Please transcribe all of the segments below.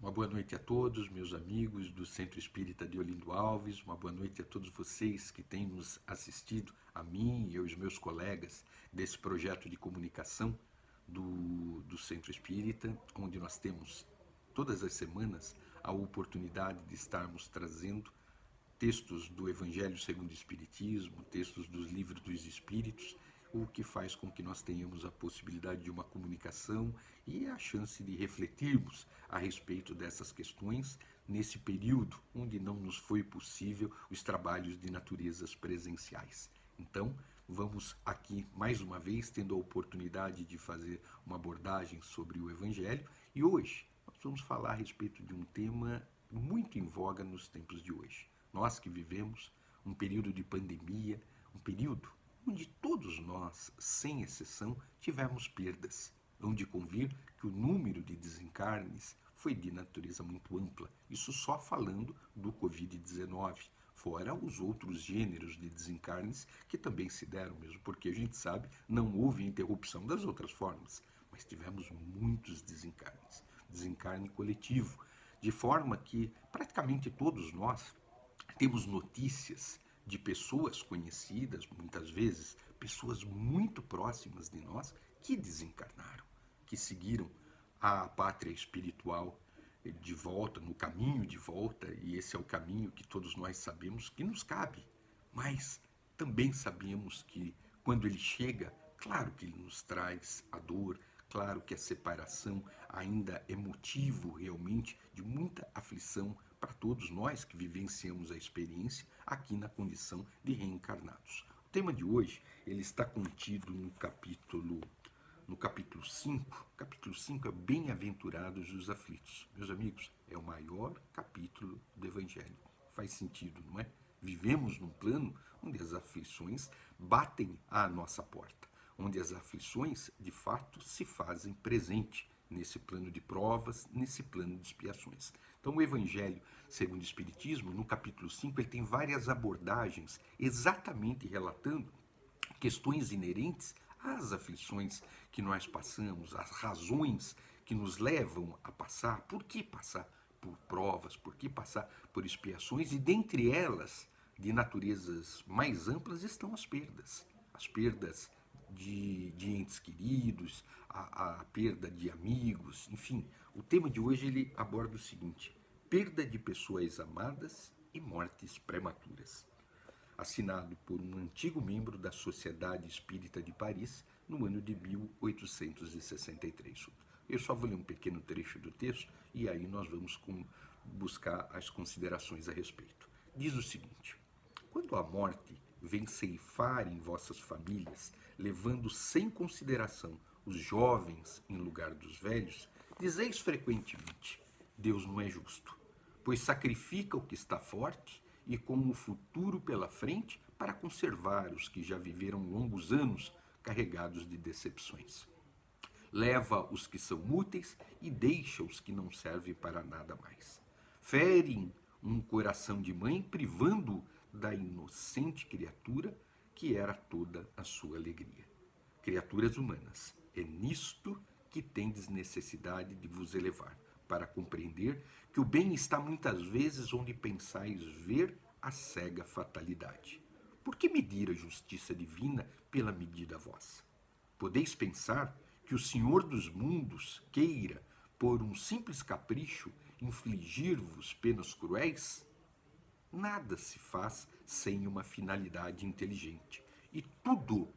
Uma boa noite a todos, meus amigos do Centro Espírita de Olindo Alves. Uma boa noite a todos vocês que têm nos assistido, a mim e aos meus colegas desse projeto de comunicação do Centro Espírita, onde nós temos todas as semanas a oportunidade de estarmos trazendo textos do Evangelho segundo o Espiritismo, textos dos livros dos Espíritos, o que faz com que nós tenhamos a possibilidade de uma comunicação e a chance de refletirmos a respeito dessas questões nesse período onde não nos foi possível os trabalhos de naturezas presenciais. Então, vamos aqui mais uma vez tendo a oportunidade de fazer uma abordagem sobre o Evangelho e hoje nós vamos falar a respeito de um tema muito em voga nos tempos de hoje. Nós que vivemos um período de pandemia, um período onde todos nós, sem exceção, tivemos perdas, onde convir que o número de desencarnes foi de natureza muito ampla. Isso só falando do Covid-19, fora os outros gêneros de desencarnes que também se deram mesmo, porque a gente sabe, não houve interrupção das outras formas, mas tivemos muitos desencarnes, desencarne coletivo, de forma que praticamente todos nós temos notícias de pessoas conhecidas, muitas vezes, pessoas muito próximas de nós, que desencarnaram, que seguiram a pátria espiritual de volta, no caminho de volta, e esse é o caminho que todos nós sabemos que nos cabe. Mas também sabemos que quando ele chega, claro que ele nos traz a dor, claro que a separação ainda é motivo realmente de muita aflição para todos nós que vivenciamos a experiência aqui na condição de reencarnados. O tema de hoje ele está contido no capítulo 5. O capítulo 5 é Bem-aventurados os aflitos. Meus amigos, é o maior capítulo do Evangelho. Faz sentido, não é? Vivemos num plano onde as aflições batem à nossa porta, onde as aflições, de fato, se fazem presente nesse plano de provas, nesse plano de expiações. Então, o Evangelho segundo o Espiritismo, no capítulo 5, ele tem várias abordagens exatamente relatando questões inerentes às aflições que nós passamos, as razões que nos levam a passar, por que passar por provas, por que passar por expiações, e dentre elas, de naturezas mais amplas, estão as perdas de entes queridos, a perda de amigos, enfim. O tema de hoje ele aborda o seguinte: perda de pessoas amadas e mortes prematuras. Assinado por um antigo membro da Sociedade Espírita de Paris no ano de 1863. Eu só vou ler um pequeno trecho do texto e aí nós vamos buscar as considerações a respeito. Diz o seguinte: quando a morte vem ceifar em vossas famílias, levando sem consideração os jovens em lugar dos velhos, dizeis frequentemente: Deus não é justo, pois sacrifica o que está forte e com o futuro pela frente para conservar os que já viveram longos anos carregados de decepções. Leva os que são úteis e deixa os que não servem para nada mais. Ferem um coração de mãe, privando-o da inocente criatura que era toda a sua alegria. Criaturas humanas, é nisto que tendes necessidade de vos elevar, para compreender que o bem está muitas vezes onde pensais ver a cega fatalidade. Por que medir a justiça divina pela medida vossa? Podeis pensar que o Senhor dos mundos queira, por um simples capricho, infligir-vos penas cruéis? Nada se faz sem uma finalidade inteligente, e tudo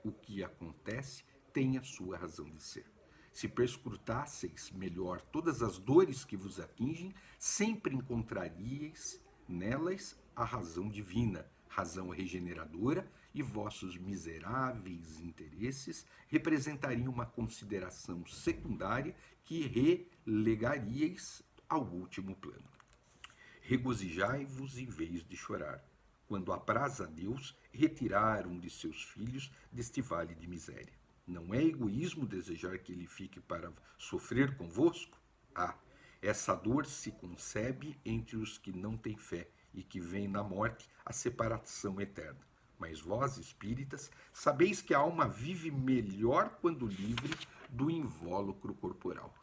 o que acontece tem a sua razão de ser. Se perscrutasseis melhor todas as dores que vos atingem, sempre encontraríeis nelas a razão divina, razão regeneradora, e vossos miseráveis interesses representariam uma consideração secundária que relegaríeis ao último plano. Regozijai-vos em vez de chorar, quando apraz a Deus retirar um de seus filhos deste vale de miséria. Não é egoísmo desejar que ele fique para sofrer convosco? Essa dor se concebe entre os que não têm fé e que veem na morte a separação eterna. Mas vós, espíritas, sabeis que a alma vive melhor quando livre do invólucro corporal.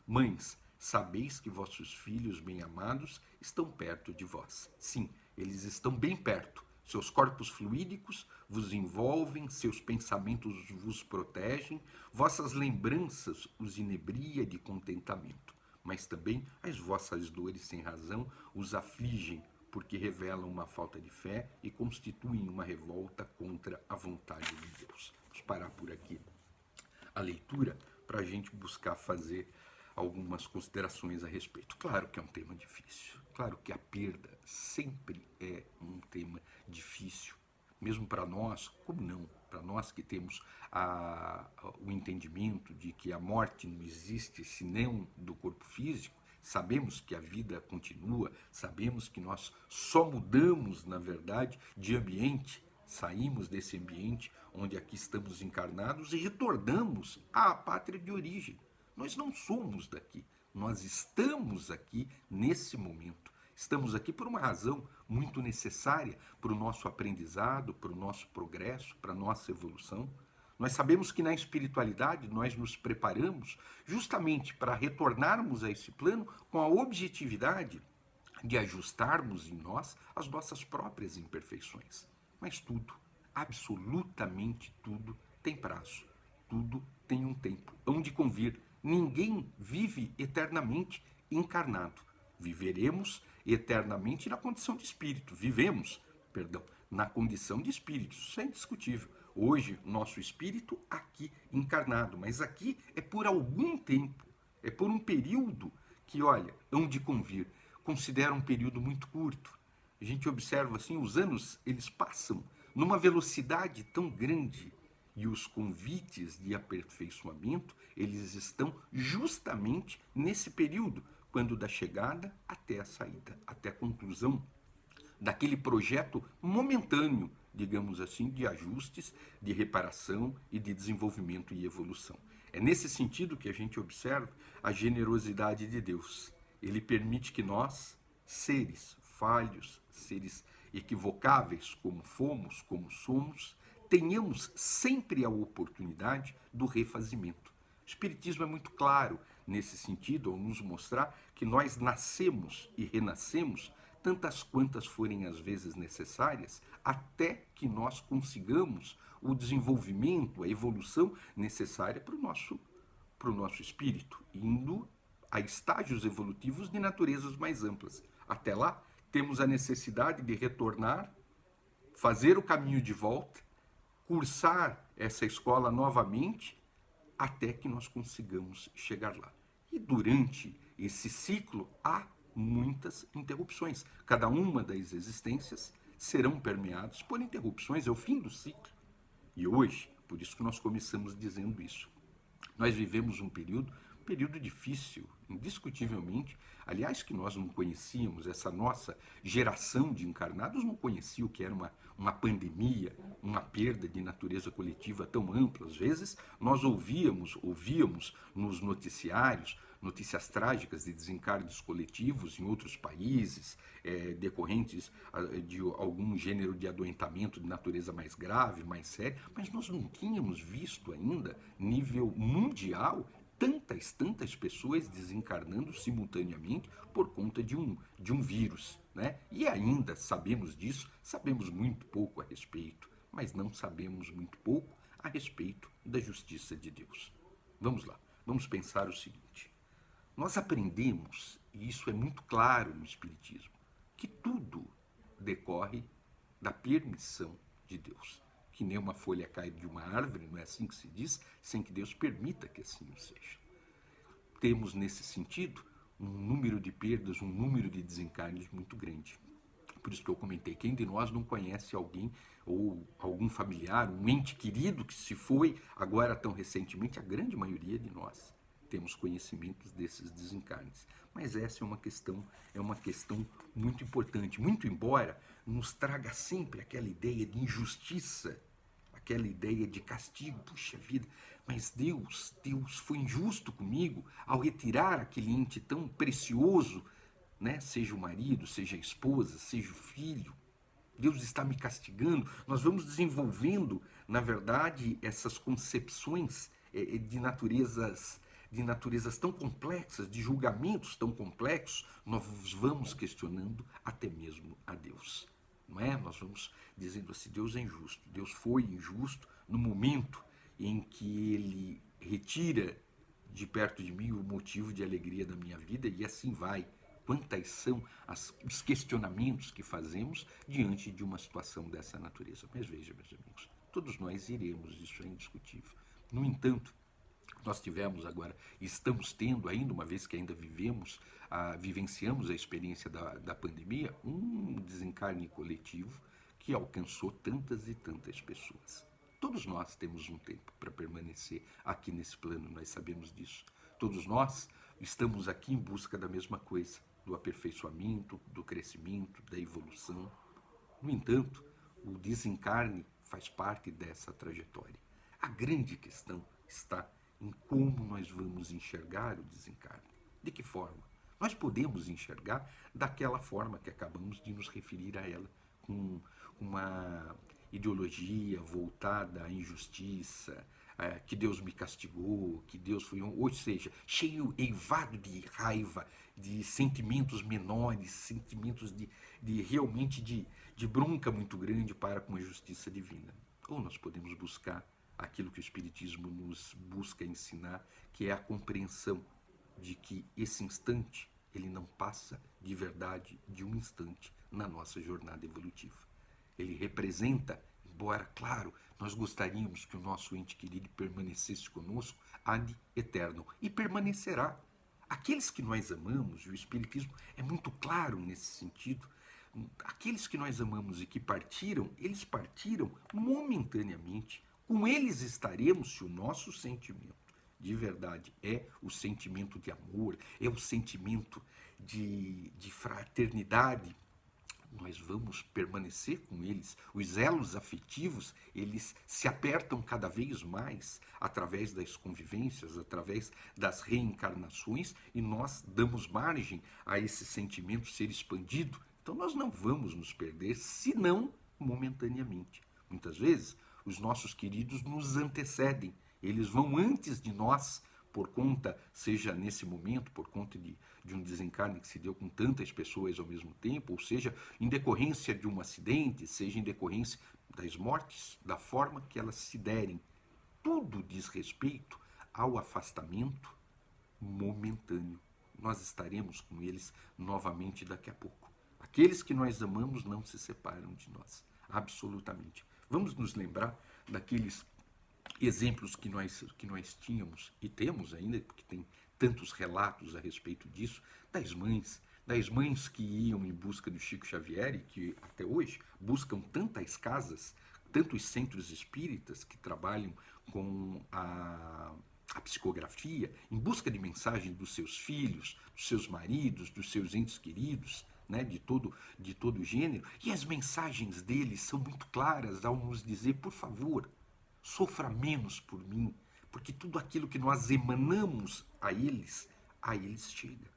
Mães, sabeis que vossos filhos bem-amados estão perto de vós. Sim, eles estão bem perto. Seus corpos fluídicos vos envolvem, seus pensamentos vos protegem, vossas lembranças os inebria de contentamento. Mas também as vossas dores sem razão os afligem, porque revelam uma falta de fé e constituem uma revolta contra a vontade de Deus. Vamos parar por aqui a leitura para a gente buscar fazer algumas considerações a respeito. Claro que é um tema difícil, claro que a perda sempre é um tema difícil, mesmo para nós, como não? Para nós que temos o entendimento de que a morte não existe senão do corpo físico, sabemos que a vida continua, sabemos que nós só mudamos, na verdade, de ambiente, saímos desse ambiente onde aqui estamos encarnados e retornamos à pátria de origem. Nós não somos daqui, nós estamos aqui nesse momento. Estamos aqui por uma razão muito necessária para o nosso aprendizado, para o nosso progresso, para a nossa evolução. Nós sabemos que na espiritualidade nós nos preparamos justamente para retornarmos a esse plano com a objetividade de ajustarmos em nós as nossas próprias imperfeições. Mas tudo, absolutamente tudo, tem prazo. Tudo tem um tempo. Hão de convir. Ninguém vive eternamente encarnado. Viveremos eternamente na condição de espírito. Na condição de espírito. Isso é indiscutível. Hoje, nosso espírito aqui encarnado. Mas aqui é por algum tempo. É por um período que, olha, hão de convir. Considera um período muito curto. A gente observa assim, os anos, eles passam numa velocidade tão grande e os convites de aperfeiçoamento, eles estão justamente nesse período, quando da chegada até a saída, até a conclusão daquele projeto momentâneo, digamos assim, de ajustes, de reparação e de desenvolvimento e evolução. É nesse sentido que a gente observa a generosidade de Deus. Ele permite que nós, seres falhos, seres equivocáveis como fomos, como somos, tenhamos sempre a oportunidade do refazimento. O Espiritismo é muito claro nesse sentido, ao nos mostrar que nós nascemos e renascemos tantas quantas forem as vezes necessárias, até que nós consigamos o desenvolvimento, a evolução necessária para o nosso espírito, indo a estágios evolutivos de naturezas mais amplas. Até lá, temos a necessidade de retornar, fazer o caminho de volta, cursar essa escola novamente, até que nós consigamos chegar lá. E durante esse ciclo há muitas interrupções. Cada uma das existências serão permeadas por interrupções, é o fim do ciclo. E hoje, por isso que nós começamos dizendo isso, nós vivemos um período difícil, indiscutivelmente. Aliás, que nós não conhecíamos, essa nossa geração de encarnados não conhecia o que era uma pandemia, uma perda de natureza coletiva tão ampla. Às vezes nós ouvíamos nos noticiários notícias trágicas de desencarnes coletivos em outros países, decorrentes de algum gênero de adoentamento de natureza mais grave, mais séria, mas nós não tínhamos visto ainda, nível mundial, tantas pessoas desencarnando simultaneamente por conta de um vírus, né? E ainda sabemos disso, sabemos muito pouco a respeito, mas não sabemos muito pouco a respeito da justiça de Deus. Vamos lá, vamos pensar o seguinte. Nós aprendemos, e isso é muito claro no Espiritismo, que tudo decorre da permissão de Deus. Que nem uma folha cai de uma árvore, não é assim que se diz, sem que Deus permita que assim seja. Temos, nesse sentido, um número de perdas, um número de desencarnes muito grande. Por isso que eu comentei, quem de nós não conhece alguém ou algum familiar, um ente querido que se foi agora tão recentemente? A grande maioria de nós temos conhecimentos desses desencarnes. Mas essa é uma questão muito importante, muito embora nos traga sempre aquela ideia de injustiça, aquela ideia de castigo. Puxa vida, mas Deus foi injusto comigo ao retirar aquele ente tão precioso, né? Seja o marido, seja a esposa, seja o filho. Deus está me castigando. Nós vamos desenvolvendo, na verdade, essas concepções de naturezas de naturezas tão complexas, de julgamentos tão complexos, nós vamos questionando até mesmo a Deus. Não é? Nós vamos dizendo assim, Deus é injusto. Deus foi injusto no momento em que Ele retira de perto de mim o motivo de alegria da minha vida, e assim vai. Quantas são os questionamentos que fazemos diante de uma situação dessa natureza? Mas veja, meus amigos, todos nós iremos, isso é indiscutível. No entanto, nós tivemos agora, estamos tendo ainda, uma vez que ainda vivenciamos a experiência da pandemia, um desencarne coletivo que alcançou tantas e tantas pessoas. Todos nós temos um tempo para permanecer aqui nesse plano, nós sabemos disso. Todos nós estamos aqui em busca da mesma coisa, do aperfeiçoamento, do crescimento, da evolução. No entanto, o desencarne faz parte dessa trajetória. A grande questão está em como nós vamos enxergar o desencarne. De que forma? Nós podemos enxergar daquela forma que acabamos de nos referir a ela, com uma ideologia voltada à injustiça, que Deus me castigou, que Deus foi ou seja, cheio, eivado de raiva, de sentimentos menores, sentimentos realmente de bronca muito grande para com a justiça divina. Ou nós podemos buscar aquilo que o Espiritismo nos busca ensinar, que é a compreensão de que esse instante, ele não passa de verdade de um instante na nossa jornada evolutiva. Ele representa, embora, claro, nós gostaríamos que o nosso ente querido permanecesse conosco ad eternum, e permanecerá. Aqueles que nós amamos, e o Espiritismo é muito claro nesse sentido, aqueles que nós amamos e que partiram, eles partiram momentaneamente. Com eles estaremos se o nosso sentimento de verdade é o sentimento de amor, é o sentimento de fraternidade. Nós vamos permanecer com eles. Os elos afetivos, eles se apertam cada vez mais através das convivências, através das reencarnações, e nós damos margem a esse sentimento ser expandido. Então nós não vamos nos perder, senão momentaneamente. Muitas vezes, os nossos queridos nos antecedem. Eles vão antes de nós, por conta, seja nesse momento, por conta de um desencarne que se deu com tantas pessoas ao mesmo tempo, ou seja, em decorrência de um acidente, seja em decorrência das mortes, da forma que elas se derem. Tudo diz respeito ao afastamento momentâneo. Nós estaremos com eles novamente daqui a pouco. Aqueles que nós amamos não se separam de nós, absolutamente. Vamos nos lembrar daqueles exemplos que nós tínhamos e temos ainda, porque tem tantos relatos a respeito disso, das mães que iam em busca do Chico Xavier e que até hoje buscam tantas casas, tantos centros espíritas que trabalham com a psicografia, em busca de mensagem dos seus filhos, dos seus maridos, dos seus entes queridos, né, de todo gênero, e as mensagens deles são muito claras ao nos dizer, por favor, sofra menos por mim, porque tudo aquilo que nós emanamos a eles chega.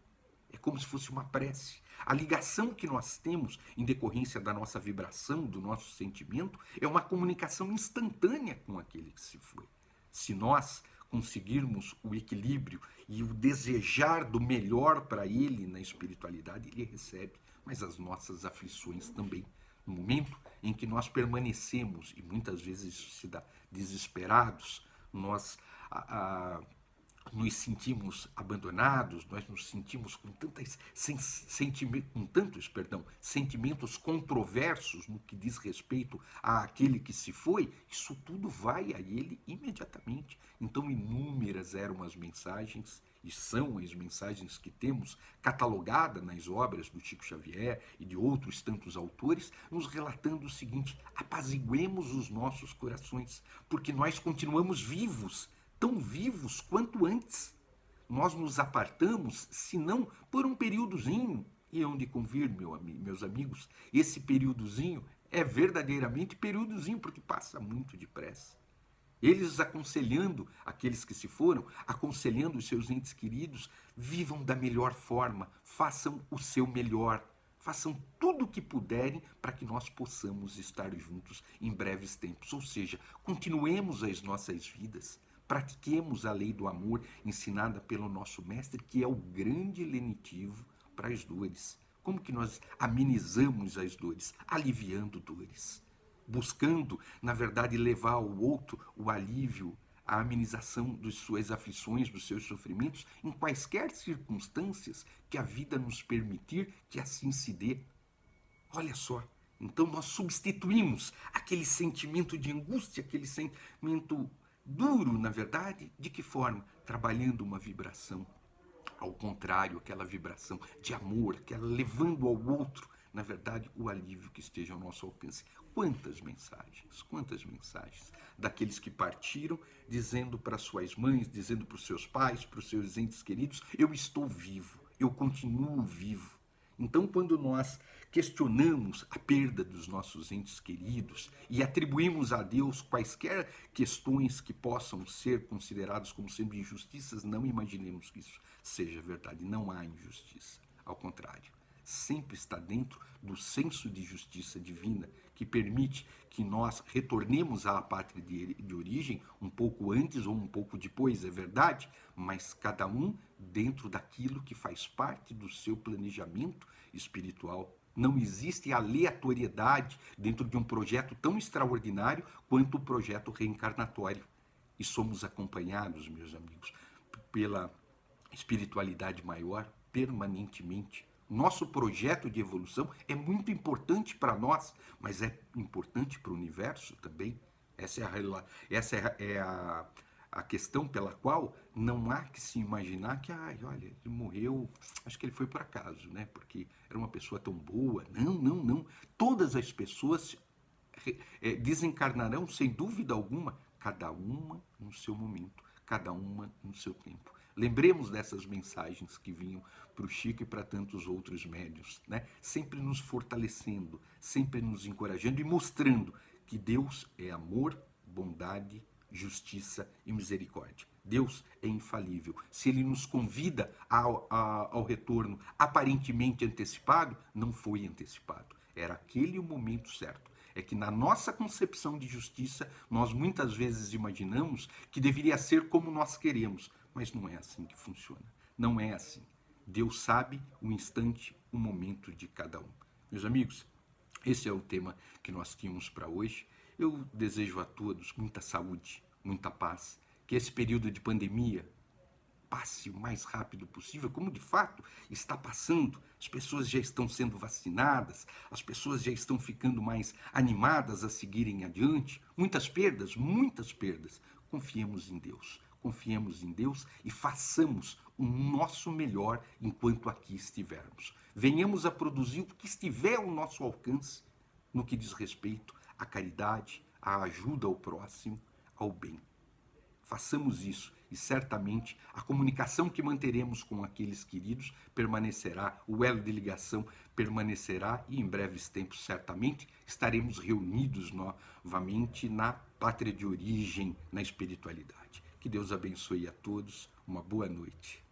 É como se fosse uma prece. A ligação que nós temos em decorrência da nossa vibração, do nosso sentimento, é uma comunicação instantânea com aquele que se foi. Se nós conseguirmos o equilíbrio e o desejar do melhor para ele na espiritualidade, ele recebe, mas as nossas aflições também. No momento em que nós permanecemos, e muitas vezes isso se dá desesperados, nós nos sentimos abandonados, nós nos sentimos com sentimentos controversos no que diz respeito àquele que se foi, isso tudo vai a ele imediatamente. Então, inúmeras eram as mensagens, e são as mensagens que temos catalogada nas obras do Chico Xavier e de outros tantos autores, nos relatando o seguinte: apaziguemos os nossos corações, porque nós continuamos vivos, tão vivos quanto antes. Nós nos apartamos, se não por um períodozinho, e hão de convir, meus amigos, esse períodozinho é verdadeiramente períodozinho, porque passa muito depressa. Eles aconselhando aqueles que se foram, aconselhando os seus entes queridos, vivam da melhor forma, façam o seu melhor, façam tudo o que puderem para que nós possamos estar juntos em breves tempos. Ou seja, continuemos as nossas vidas, Pratiquemos a lei do amor ensinada pelo nosso mestre, que é o grande lenitivo para as dores. Como que nós amenizamos as dores? Aliviando dores. Buscando, na verdade, levar ao outro o alívio, a amenização de suas aflições, dos seus sofrimentos, em quaisquer circunstâncias que a vida nos permitir que assim se dê. Olha só, então nós substituímos aquele sentimento de angústia, aquele sentimento duro, na verdade, de que forma? Trabalhando uma vibração ao contrário, aquela vibração de amor, aquela levando ao outro, na verdade, o alívio que esteja ao nosso alcance. Quantas mensagens daqueles que partiram, dizendo para suas mães, dizendo para os seus pais, para os seus entes queridos, eu estou vivo, eu continuo vivo. Então, quando nós questionamos a perda dos nossos entes queridos e atribuímos a Deus quaisquer questões que possam ser consideradas como sendo injustiças, não imaginemos que isso seja verdade. Não há injustiça. Ao contrário, sempre está dentro do senso de justiça divina que permite que nós retornemos à pátria de origem um pouco antes ou um pouco depois, é verdade, mas cada um dentro daquilo que faz parte do seu planejamento espiritual. Não existe aleatoriedade dentro de um projeto tão extraordinário quanto o projeto reencarnatório. E somos acompanhados, meus amigos, pela espiritualidade maior permanentemente. Nosso projeto de evolução é muito importante para nós, mas é importante para o universo também. Essa é a questão pela qual não há que se imaginar que, olha, ele morreu, acho que ele foi por acaso, né? Porque era uma pessoa tão boa. Não, não, não. Todas as pessoas desencarnarão, sem dúvida alguma, cada uma no seu momento, cada uma no seu tempo. Lembremos dessas mensagens que vinham para o Chico e para tantos outros médiuns, né? Sempre nos fortalecendo, sempre nos encorajando e mostrando que Deus é amor, bondade, justiça e misericórdia. Deus é infalível. Se Ele nos convida ao retorno aparentemente antecipado, não foi antecipado. Era aquele o momento certo. É que na nossa concepção de justiça, nós muitas vezes imaginamos que deveria ser como nós queremos, mas não é assim que funciona. Não é assim. Deus sabe o instante, o momento de cada um. Meus amigos, esse é o tema que nós tínhamos para hoje. Eu desejo a todos muita saúde, muita paz, que esse período de pandemia passe o mais rápido possível, como de fato está passando. As pessoas já estão sendo vacinadas, as pessoas já estão ficando mais animadas a seguirem adiante. Muitas perdas, muitas perdas. Confiemos em Deus e façamos o nosso melhor enquanto aqui estivermos. Venhamos a produzir o que estiver ao nosso alcance no que diz respeito à caridade, à ajuda ao próximo, ao bem. Façamos isso e certamente a comunicação que manteremos com aqueles queridos permanecerá, o elo de ligação permanecerá e em breves tempos certamente estaremos reunidos novamente na pátria de origem, na espiritualidade. Que Deus abençoe a todos, uma boa noite.